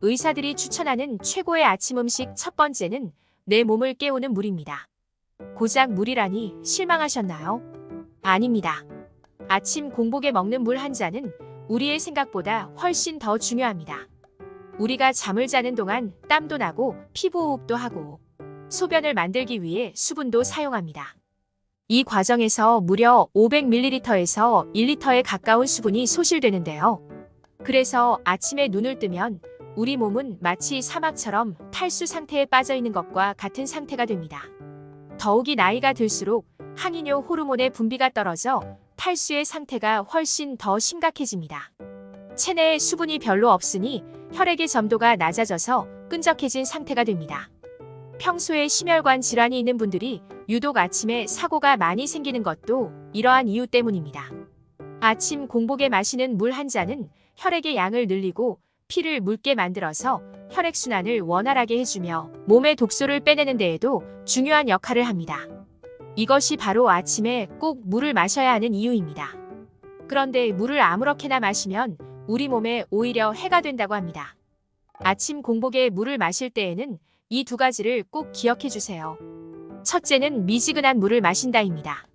의사들이 추천하는 최고의 아침 음식 첫 번째는 내 몸을 깨우는 물입니다. 고작 물이라니 실망하셨나요? 아닙니다. 아침 공복에 먹는 물 한 잔은 우리의 생각보다 훨씬 더 중요합니다. 우리가 잠을 자는 동안 땀도 나고 피부 호흡도 하고 소변을 만들기 위해 수분도 사용합니다. 이 과정에서 무려 500ml에서 1리터에 가까운 수분이 소실되는데요. 그래서 아침에 눈을 뜨면 우리 몸은 마치 사막처럼 탈수 상태에 빠져 있는 것과 같은 상태가 됩니다. 더욱이 나이가 들수록 항이뇨 호르몬의 분비가 떨어져 탈수의 상태가 훨씬 더 심각해집니다. 체내에 수분이 별로 없으니 혈액의 점도가 낮아져서 끈적해진 상태가 됩니다. 평소에 심혈관 질환이 있는 분들이 유독 아침에 사고가 많이 생기는 것도 이러한 이유 때문입니다. 아침 공복에 마시는 물 한 잔은 혈액의 양을 늘리고 피를 묽게 만들어서 혈액순환을 원활하게 해주며 몸의 독소를 빼내는 데에도 중요한 역할을 합니다. 이것이 바로 아침에 꼭 물을 마셔야 하는 이유입니다. 그런데 물을 아무렇게나 마시면 우리 몸에 오히려 해가 된다고 합니다. 아침 공복에 물을 마실 때에는 이 두 가지를 꼭 기억해 주세요. 첫째는 미지근한 물을 마신다입니다.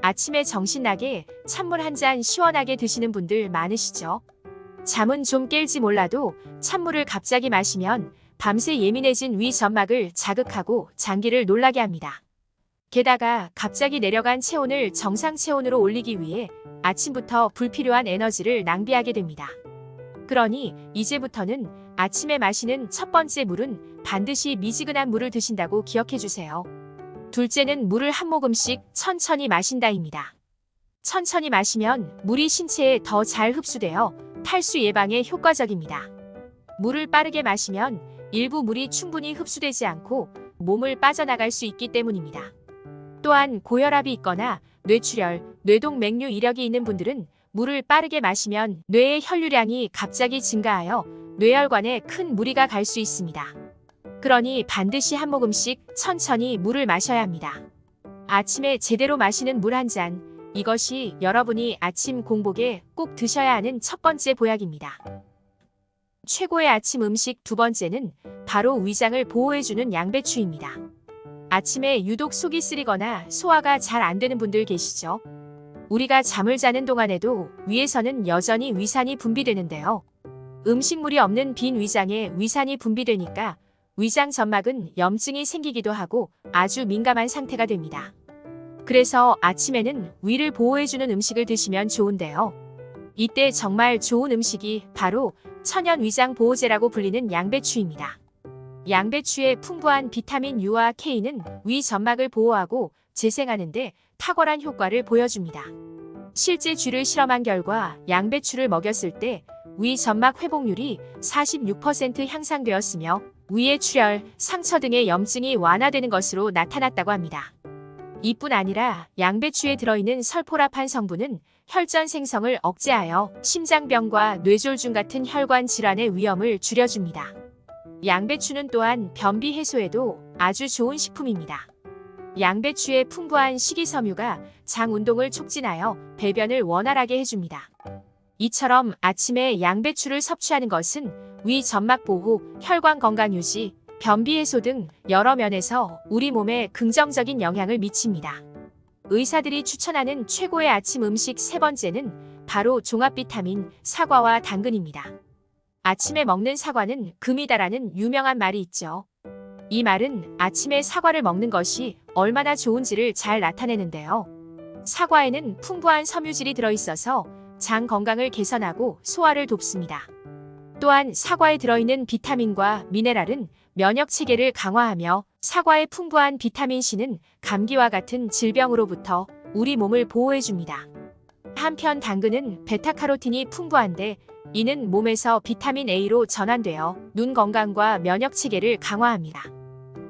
아침에 정신나게 찬물 한 잔 시원하게 드시는 분들 많으시죠? 잠은 좀 깰지 몰라도 찬물을 갑자기 마시면 밤새 예민해진 위 점막을 자극하고 장기를 놀라게 합니다. 게다가 갑자기 내려간 체온을 정상 체온으로 올리기 위해 아침부터 불필요한 에너지를 낭비하게 됩니다. 그러니 이제부터는 아침에 마시는 첫 번째 물은 반드시 미지근한 물을 드신다고 기억해 주세요. 둘째는 물을 한 모금씩 천천히 마신다입니다. 천천히 마시면 물이 신체에 더 잘 흡수되어 탈수 예방에 효과적입니다. 물을 빠르게 마시면 일부 물이 충분히 흡수되지 않고 몸을 빠져나갈 수 있기 때문입니다. 또한 고혈압이 있거나 뇌출혈, 뇌동맥류 이력이 있는 분들은 물을 빠르게 마시면 뇌의 혈류량이 갑자기 증가하여 뇌혈관에 큰 무리가 갈 수 있습니다. 그러니 반드시 한 모금씩 천천히 물을 마셔야 합니다. 아침에 제대로 마시는 물 한 잔, 이것이 여러분이 아침 공복에 꼭 드셔야 하는 첫 번째 보약입니다. 최고의 아침 음식 두 번째는 바로 위장을 보호해주는 양배추입니다. 아침에 유독 속이 쓰리거나 소화가 잘 안 되는 분들 계시죠? 우리가 잠을 자는 동안에도 위에서는 여전히 위산이 분비되는데요. 음식물이 없는 빈 위장에 위산이 분비되니까 위장 점막은 염증이 생기기도 하고 아주 민감한 상태가 됩니다. 그래서 아침에는 위를 보호해주는 음식을 드시면 좋은데요. 이때 정말 좋은 음식이 바로 천연 위장 보호제라고 불리는 양배추입니다. 양배추의 풍부한 비타민 U와 K는 위 점막을 보호하고 재생하는 데 탁월한 효과를 보여줍니다. 실제 쥐를 실험한 결과 양배추를 먹였을 때 위 점막 회복률이 46% 향상되었으며 위의 출혈, 상처 등의 염증이 완화되는 것으로 나타났다고 합니다. 이뿐 아니라 양배추에 들어있는 설포라판 성분은 혈전 생성을 억제하여 심장병과 뇌졸중 같은 혈관 질환의 위험을 줄여줍니다. 양배추는 또한 변비 해소에도 아주 좋은 식품입니다. 양배추의 풍부한 식이섬유가 장 운동을 촉진하여 배변을 원활하게 해줍니다. 이처럼 아침에 양배추를 섭취하는 것은 위 점막 보호, 혈관 건강 유지, 변비 해소 등 여러 면에서 우리 몸에 긍정적인 영향을 미칩니다. 의사들이 추천하는 최고의 아침 음식 세 번째는 바로 종합 비타민, 사과와 당근입니다. 아침에 먹는 사과는 금이다라는 유명한 말이 있죠. 이 말은 아침에 사과를 먹는 것이 얼마나 좋은지를 잘 나타내는데요. 사과에는 풍부한 섬유질이 들어있어서 장 건강을 개선하고 소화를 돕습니다. 또한 사과에 들어있는 비타민과 미네랄은 면역 체계를 강화하며 사과의 풍부한 비타민C는 감기와 같은 질병으로부터 우리 몸을 보호해줍니다. 한편 당근은 베타카로틴이 풍부한데 이는 몸에서 비타민 A로 전환되어 눈 건강과 면역 체계를 강화합니다.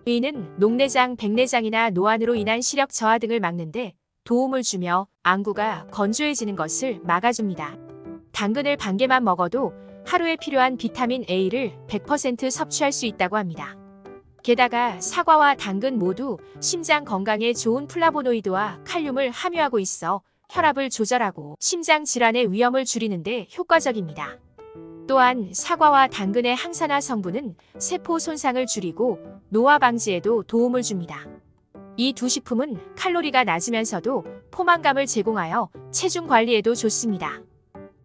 이는 녹내장, 백내장이나 노안으로 인한 시력 저하 등을 막는데 도움을 주며 안구가 건조해지는 것을 막아줍니다. 당근을 반 개만 먹어도 하루에 필요한 비타민 A를 100% 섭취할 수 있다고 합니다. 게다가 사과와 당근 모두 심장 건강에 좋은 플라보노이드와 칼륨을 함유하고 있어 혈압을 조절하고 심장 질환의 위험을 줄이는 데 효과적입니다. 또한 사과와 당근의 항산화 성분은 세포 손상을 줄이고 노화 방지에도 도움을 줍니다. 이 두 식품은 칼로리가 낮으면서도 포만감을 제공하여 체중 관리에도 좋습니다.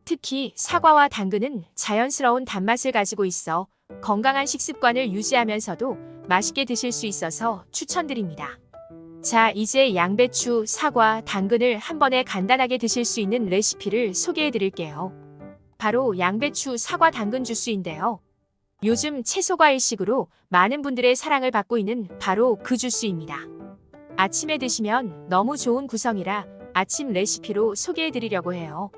특히 사과와 당근은 자연스러운 단맛을 가지고 있어 건강한 식습관을 유지하면서도 맛있게 드실 수 있어서 추천드립니다. 자, 이제 양배추, 사과, 당근을 한 번에 간단하게 드실 수 있는 레시피를 소개해 드릴게요. 바로 양배추, 사과, 당근 주스인데요. 요즘 채소과 일식으로 많은 분들의 사랑을 받고 있는 바로 그 주스입니다. 아침에 드시면 너무 좋은 구성이라 아침 레시피로 소개해 드리려고 해요.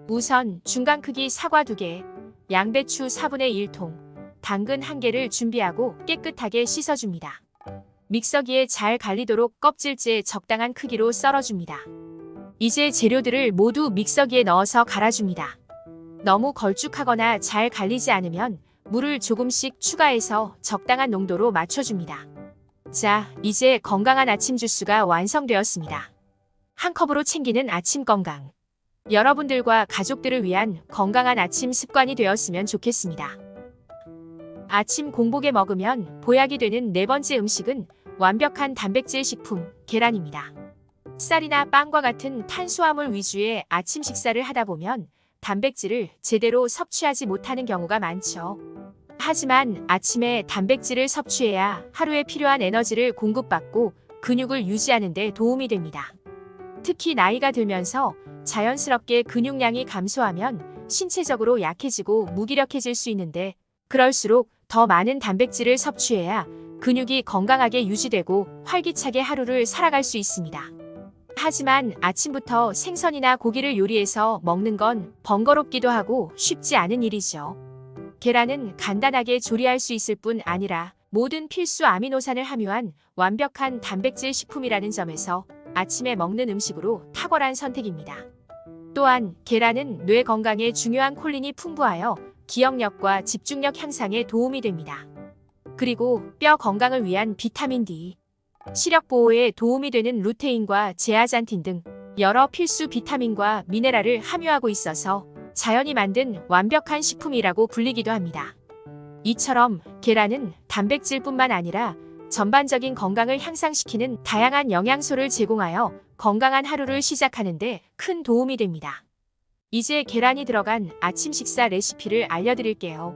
우선 중간 크기 사과 2개, 양배추 4분의 1통, 당근 1개를 준비하고 깨끗하게 씻어줍니다. 믹서기에 잘 갈리도록 껍질째 적당한 크기로 썰어줍니다. 이제 재료들을 모두 믹서기에 넣어서 갈아줍니다. 너무 걸쭉하거나 잘 갈리지 않으면 물을 조금씩 추가해서 적당한 농도로 맞춰줍니다. 자, 이제 건강한 아침 주스가 완성되었습니다. 한 컵으로 챙기는 아침 건강. 여러분들과 가족들을 위한 건강한 아침 습관이 되었으면 좋겠습니다. 아침 공복에 먹으면 보약이 되는 네 번째 음식은 완벽한 단백질 식품, 계란입니다. 쌀이나 빵과 같은 탄수화물 위주의 아침 식사를 하다 보면 단백질을 제대로 섭취하지 못하는 경우가 많죠. 하지만 아침에 단백질을 섭취해야 하루에 필요한 에너지를 공급받고 근육을 유지하는 데 도움이 됩니다. 특히 나이가 들면서 자연스럽게 근육량이 감소하면 신체적으로 약해지고 무기력해질 수 있는데 그럴수록 더 많은 단백질을 섭취해야 근육이 건강하게 유지되고 활기차게 하루를 살아갈 수 있습니다. 하지만 아침부터 생선이나 고기를 요리해서 먹는 건 번거롭기도 하고 쉽지 않은 일이죠. 계란은 간단하게 조리할 수 있을 뿐 아니라 모든 필수 아미노산을 함유한 완벽한 단백질 식품이라는 점에서 아침에 먹는 음식으로 탁월한 선택입니다. 또한 계란은 뇌 건강에 중요한 콜린이 풍부하여 기억력과 집중력 향상에 도움이 됩니다. 그리고 뼈 건강을 위한 비타민 D, 시력 보호에 도움이 되는 루테인과 제아잔틴 등 여러 필수 비타민과 미네랄을 함유하고 있어서 자연이 만든 완벽한 식품이라고 불리기도 합니다. 이처럼 계란은 단백질뿐만 아니라 전반적인 건강을 향상시키는 다양한 영양소를 제공하여 건강한 하루를 시작하는 데 큰 도움이 됩니다. 이제 계란이 들어간 아침 식사 레시피를 알려드릴게요.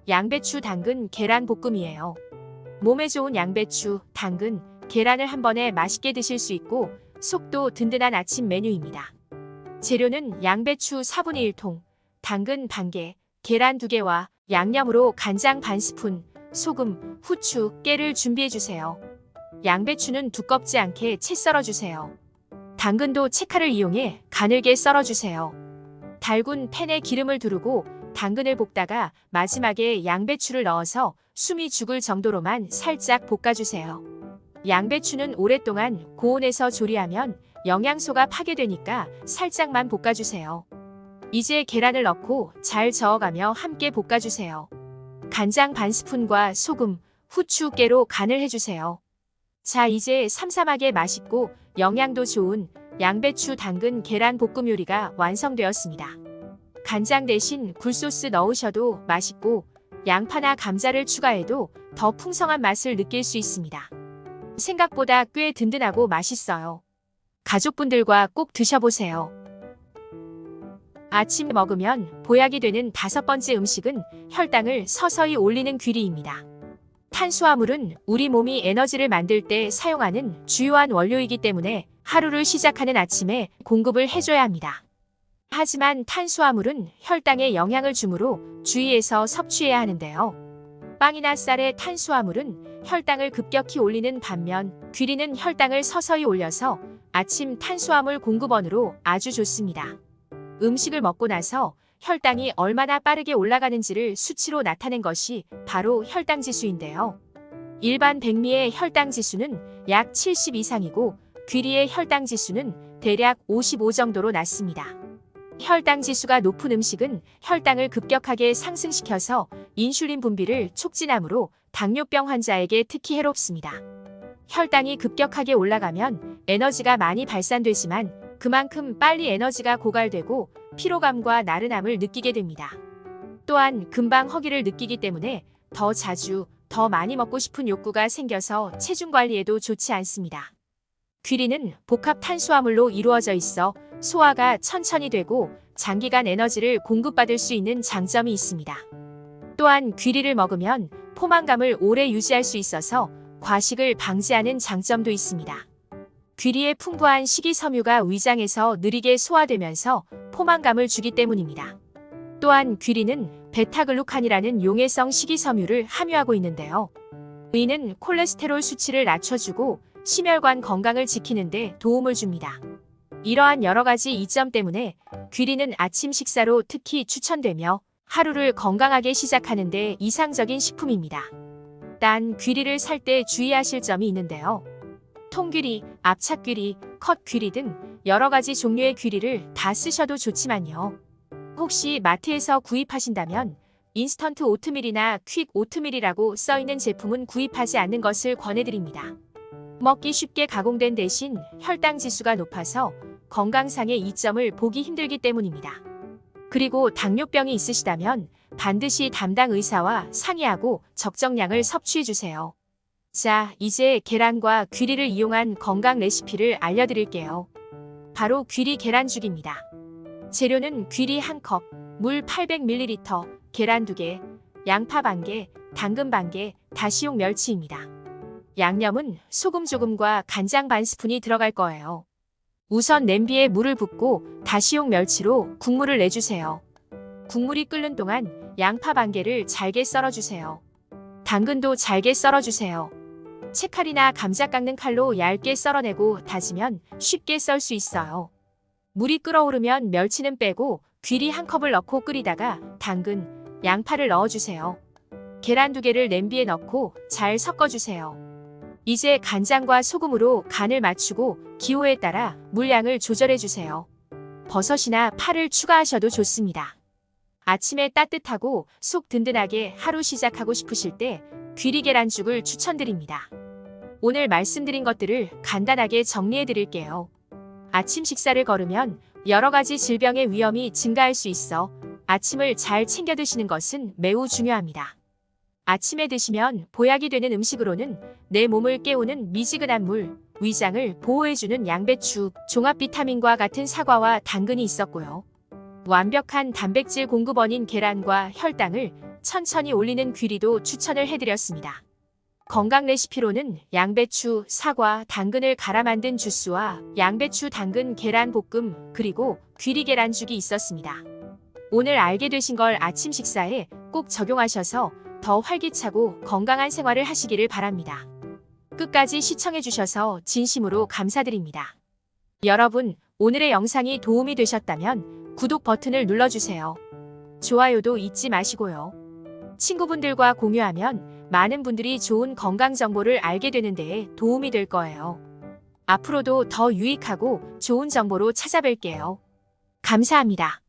양배추, 당근, 계란 볶음이에요. 몸에 좋은 양배추, 당근, 계란을 한 번에 맛있게 드실 수 있고 속도 든든한 아침 메뉴입니다. 재료는 양배추 4분의 1통, 당근 반개, 계란 2개와 양념으로 간장 반스푼, 소금, 후추, 깨를 준비해주세요. 양배추는 두껍지 않게 채 썰어주세요. 당근도 채칼을 이용해 가늘게 썰어주세요. 달군 팬에 기름을 두르고 당근을 볶다가 마지막에 양배추를 넣어서 숨이 죽을 정도로만 살짝 볶아주세요. 양배추는 오랫동안 고온에서 조리하면 영양소가 파괴되니까 살짝만 볶아주세요. 이제 계란을 넣고 잘 저어가며 함께 볶아주세요. 간장 반스푼과 소금, 후추, 깨로 간을 해주세요. 자, 이제 삼삼하게 맛있고 영양도 좋은 양배추, 당근, 계란 볶음 요리가 완성되었습니다. 간장 대신 굴소스 넣으셔도 맛있고 양파나 감자를 추가해도 더 풍성한 맛을 느낄 수 있습니다. 생각보다 꽤 든든하고 맛있어요. 가족분들과 꼭 드셔보세요. 아침에 먹으면 보약이 되는 5번째 음식은 혈당을 서서히 올리는 귀리입니다. 탄수화물은 우리 몸이 에너지를 만들 때 사용하는 주요한 원료이기 때문에 하루를 시작하는 아침에 공급을 해줘야 합니다. 하지만 탄수화물은 혈당에 영향을 주므로 주의해서 섭취해야 하는데요. 빵이나 쌀의 탄수화물은 혈당을 급격히 올리는 반면 귀리는 혈당을 서서히 올려서 아침 탄수화물 공급원으로 아주 좋습니다. 음식을 먹고 나서 혈당이 얼마나 빠르게 올라가는지를 수치로 나타낸 것이 바로 혈당지수인데요. 일반 백미의 혈당지수는 약 70 이상이고 귀리의 혈당지수는 대략 55 정도로 낮습니다. 혈당지수가 높은 음식은 혈당을 급격하게 상승시켜서 인슐린 분비를 촉진하므로 당뇨병 환자에게 특히 해롭습니다. 혈당이 급격하게 올라가면 에너지가 많이 발산되지만 그만큼 빨리 에너지가 고갈되고 피로감과 나른함을 느끼게 됩니다. 또한 금방 허기를 느끼기 때문에 더 자주, 더 많이 먹고 싶은 욕구가 생겨서 체중 관리에도 좋지 않습니다. 귀리는 복합 탄수화물로 이루어져 있어 소화가 천천히 되고 장기간 에너지를 공급받을 수 있는 장점이 있습니다. 또한 귀리를 먹으면 포만감을 오래 유지할 수 있어서 과식을 방지하는 장점도 있습니다. 귀리의 풍부한 식이섬유가 위장에서 느리게 소화되면서 포만감을 주기 때문입니다. 또한 귀리는 베타글루칸이라는 용해성 식이섬유를 함유하고 있는데요. 이는 콜레스테롤 수치를 낮춰주고 심혈관 건강을 지키는 데 도움을 줍니다. 이러한 여러 가지 이점 때문에 귀리는 아침 식사로 특히 추천되며 하루를 건강하게 시작하는 데 이상적인 식품입니다. 단 귀리를 살 때 주의하실 점이 있는데요. 통귀리, 압착귀리, 컷귀리 등 여러 가지 종류의 귀리를 다 쓰셔도 좋지만요. 혹시 마트에서 구입하신다면 인스턴트 오트밀이나 퀵 오트밀이라고 써있는 제품은 구입하지 않는 것을 권해드립니다. 먹기 쉽게 가공된 대신 혈당 지수가 높아서 건강상의 이점을 보기 힘들기 때문입니다. 그리고 당뇨병이 있으시다면 반드시 담당 의사와 상의하고 적정량을 섭취해주세요. 자, 이제 계란과 귀리를 이용한 건강 레시피를 알려드릴게요. 바로 귀리 계란죽입니다. 재료는 귀리 1컵, 물 800ml, 계란 2개, 양파 반 개, 당근 반 개, 다시용 멸치입니다. 양념은 소금 조금과 간장 반 스푼이 들어갈 거예요. 우선 냄비에 물을 붓고 다시용 멸치로 국물을 내주세요. 국물이 끓는 동안 양파 반 개를 잘게 썰어주세요. 당근도 잘게 썰어주세요. 채칼이나 감자 깎는 칼로 얇게 썰어내고 다지면 쉽게 썰 수 있어요. 물이 끓어오르면 멸치는 빼고 귀리 1컵을 넣고 끓이다가 당근, 양파를 넣어주세요. 계란 2개를 냄비에 넣고 잘 섞어주세요. 이제 간장과 소금으로 간을 맞추고 기호에 따라 물량을 조절해주세요. 버섯이나 파를 추가하셔도 좋습니다. 아침에 따뜻하고 속 든든하게 하루 시작하고 싶으실 때 귀리 계란죽을 추천드립니다. 오늘 말씀드린 것들을 간단하게 정리해 드릴게요. 아침 식사를 거르면 여러 가지 질병의 위험이 증가할 수 있어 아침을 잘 챙겨 드시는 것은 매우 중요합니다. 아침에 드시면 보약이 되는 음식으로는 내 몸을 깨우는 미지근한 물, 위장을 보호해주는 양배추, 종합 비타민과 같은 사과와 당근이 있었고요. 완벽한 단백질 공급원인 계란과 혈당을 천천히 올리는 귀리도 추천을 해드렸습니다. 건강 레시피로는 양배추, 사과, 당근을 갈아 만든 주스와 양배추, 당근, 계란 볶음, 그리고 귀리 계란죽이 있었습니다. 오늘 알게 되신 걸 아침 식사에 꼭 적용하셔서 더 활기차고 건강한 생활을 하시기를 바랍니다. 끝까지 시청해주셔서 진심으로 감사드립니다. 여러분, 오늘의 영상이 도움이 되셨다면 구독 버튼을 눌러주세요. 좋아요도 잊지 마시고요. 친구분들과 공유하면 많은 분들이 좋은 건강 정보를 알게 되는 데에 도움이 될 거예요. 앞으로도 더 유익하고 좋은 정보로 찾아뵐게요. 감사합니다.